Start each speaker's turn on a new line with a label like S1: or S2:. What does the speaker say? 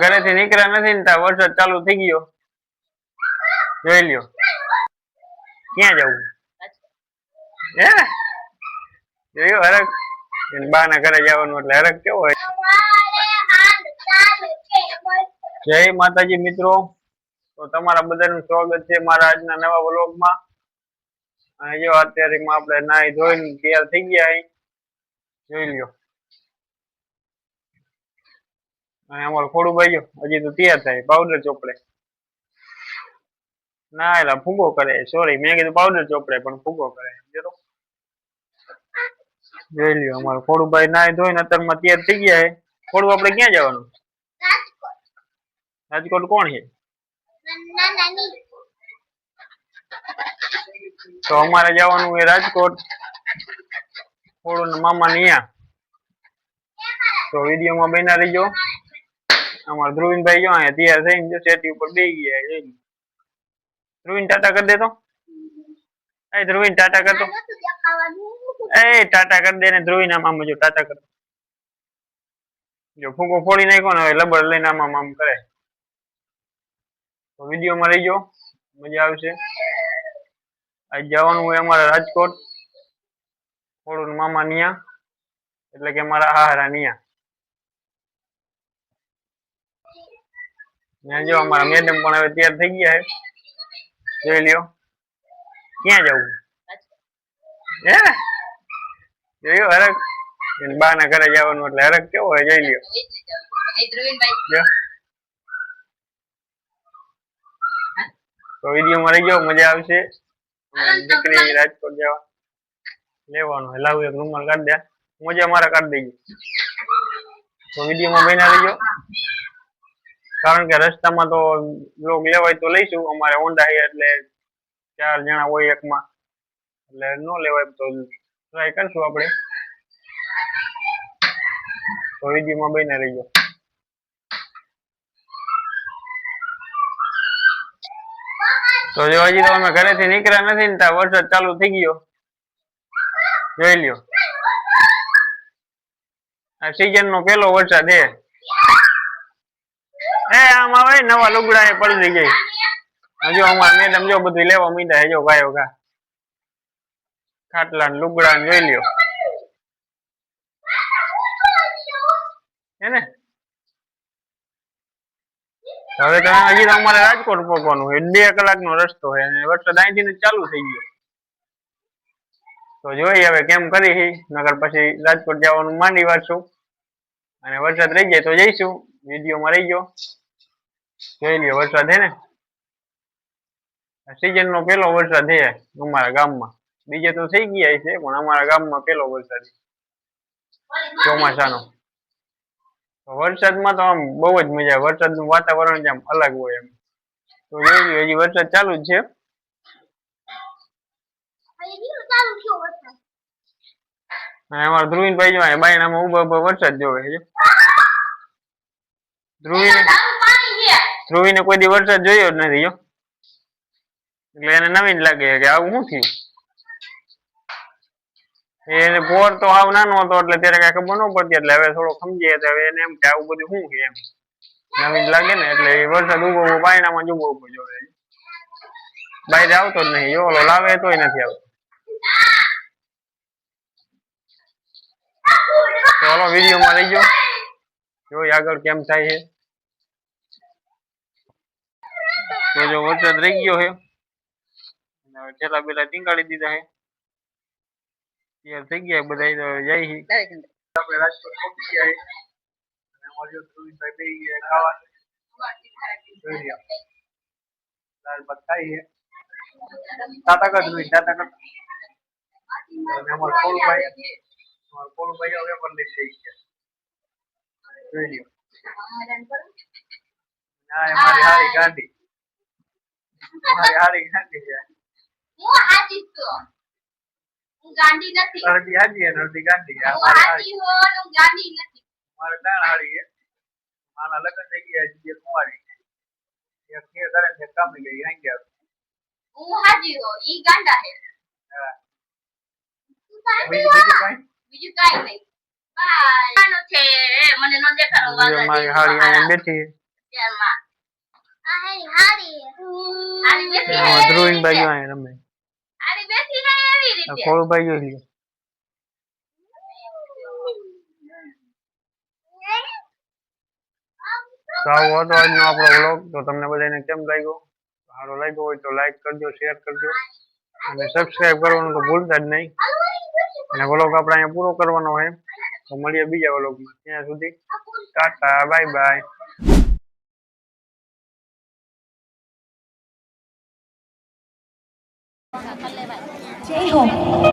S1: ઘરેથી નીકળ્યા નથી ને ત્યાં વરસાદ ચાલુ થઈ ગયો. જોઈ લ્યો. ક્યાં જવું? હે જોયું હરખ? બા ના ઘરે જવાનું એટલે હરખ કેવો હોય. જય માતાજી મિત્રો. તો તમારા બધાનું સ્વાગત છે મારા આજના નવા વ્લોગમાં. અને જો અત્યારે આપણે નાઈ ધોઈને તૈયાર થઈ ગયા. જોઈ લ્યો. અને અમારું ખોડું ભાઈ હજી તો તૈયાર થાય, પાવડર ચોપડે. ના એલા ફૂગો કરે, સોરી મેં કીધું પાવડર ચોપડે પણ ફૂગો કરે. જોઈ લ્યો અમારું ખોડુભાઈ નાઈ ધોઈને અત્યારમાં તૈયાર થઈ ગયા. ખોડું આપણે ક્યાં જવાનું? રાજકોટ કોણ છે? તો અમારે જવાનું છે રાજકોટ, ખોડું મામા નિયા. તો વિડીયોમાં બન્યા રહીજો. અમારા ધ્રુવીનભાઈ જો અહીંયા તૈયાર થઈને સેટી ઉપર બેસી ગયા. ધ્રુવીન ટાટા કરી દેતો. એ ધ્રુવીન ટાટા કરતો. એ ટાટા કરી દે ને ધ્રુવીન આમ જો ટાટા કરતો. જો ફૂગો ફોડી નાખ્યો ને હવે લબર લઈને આમ કરે. તો વિડીયોમાં રહીજો, મજા આવશે. આજ જવાનું હોય અમારે રાજકોટ, ખોડું મામા નિયા, એટલે કે મારા હાહરા નિયા. જો અમારા મેડમ પણ હવે તૈયાર થઈ ગયા છે. જોઈ લ્યો. ક્યાં જવું? હે જોયું હરખ? બા ના ઘરે જવાનું એટલે હરખ કેવો હોય. જોઈ લ્યો. તો વિડીયોમાં રહી ગયો, મજા આવશે. દીકરી રાજકોટ જવા લેવાનું લાવું એક રૂમાલ કાઢી દે, મજા મારા કાઢી દઈએ. તો વિડીયોમાં બન્યા રહીજો, કારણ કે રસ્તામાં તો બ્લોગ લેવાય તો લઈશું. અમારે હોન્ડા છે એટલે 4 જણા હોય એકમાં, એટલે ન લેવાય તો ટ્રાય કરશું આપણે. તો વિડીયોમાં બન્યા રહીજો. તો જો હજી તો અમે ઘરેથી નીકળ્યા નથી ને ત્યાં વરસાદ ચાલુ થઈ ગયો. જોઈ લ્યો. આ સીઝન નો પેલો વરસાદ છે. એ આમ આવે નવા લુગડા એ પડી જાય. હજુ અમારા મેડમ જો બધું લેવા મીંડા જો ગાયો ગા ખાટલા ને લુગડા ને. જોઈ લ્યો. હે ને હવે તો હજી તો અમારે રાજકોટ પહોંચવાનું છે. 2 કલાકનો રસ્તો છે અને વરસાદ અહીંથી ચાલુ થઈ ગયો. તો જોઈએ હવે કેમ કરી, નગર પછી રાજકોટ જવાનું માંડી વાળશું. અને વરસાદ રહી જાય તો જઈશું. વિડીયોમાં રહી ગયો. જોઈ લ્યો વરસાદ છે ને, સીઝન નો પેલો વરસાદ છે અમારા ગામમાં. બીજે તો થઈ ગયા છે પણ અમારા ગામમાં પેલો વરસાદ ચોમાસાનો. વરસાદમાં તો આમ બહુ જ મજા આવે. વરસાદનું વાતાવરણ જ આમ અલગ હોય એમ. તો જોઈ લ્યો હજી વરસાદ ચાલુ જ છે. અને અમારા ધ્રુવીનભાઈ જો બાયણામાં ઉભા વરસાદ જોવે છે. ધ્રુવીને કોઈ દી વરસાદ જોયો જ નથી જો, એટલે એને નવીન લાગે કે આવું શું થયું. એને પોર તો હાવ નાનો હતો એટલે ત્યારે કઈ ખબર ન પડતી, એટલે હવે થોડો સમજીએ તો હવે એને એમ કે આવું બધું શું છે એમ નવીન લાગે ને. એટલે એ વરસાદ ઉભો બાયણામાં જ ઉભો જોવે, બહાર આવતો જ નહીં. જો ઓલો લાવે તોય નથી આવતો. ચાલો વિડીયોમાં રહી ગયો, જોઈ આગળ કેમ થાય છે. તો જો વરસાદ રહી ગયો છે, છેલ્લા પેલા ટીંગાડી દીધા છે. તૈયાર થઈ ગયા બધા. તો જાય આપણે રાજકોટ પહોંચી ગયા છે. અને અમારી ધ્રુવીનભાઈ બેસી ગયા ખાવાનું. જોઈ લ્યો દાળ ભાત ખાઈએ. ટાટા કર ધ્રુવીન, ટાટા કર. અને અમારા ખોડુભાઈ હવે પણ લઈ થઈ ગયા. જોઈ લ્યો. ના અમારી હારી ગાંધી, અમારી હારી ગાંધી છે. હું હાજી છું, હું ગાંધી નથી. અડધી હાજી અને અડધી ગાંધી. હું હાજી હું, હું ગાંધી નથી. મારે ત્રણ હારી છે. મારા લગ્ન થઈ ગયા છે. કુંવારી એક કે કરે છે કામી ગઈ અહીં ગયા. હું હાજી હું, ઈ ગાંડા છે. હા બીજું કાઈ નહીં. બાય. છે મને નો દેખાડો. મારી હારી અહીં બેઠી. ધ્રુવીન બાજુ આય રમે ખોળું બાજુ લ્યો તો આવો હતો આજનો આપણો વ્લોગ. તો તમને બધાને કેમ લાગ્યો? સારો લાગ્યો હોય તો લાઈક કરજો, શેર કરજો અને સબસ્ક્રાઇબ કરવાનું તો ભૂલતા જ નહીં. અને વ્લોગ આપણે અહીંયા પૂરો કરવાનો હોય. તો મળીએ બીજા વ્લોગમાં. ત્યાં સુધી ટાટા, બાય બાય.
S2: જય હો.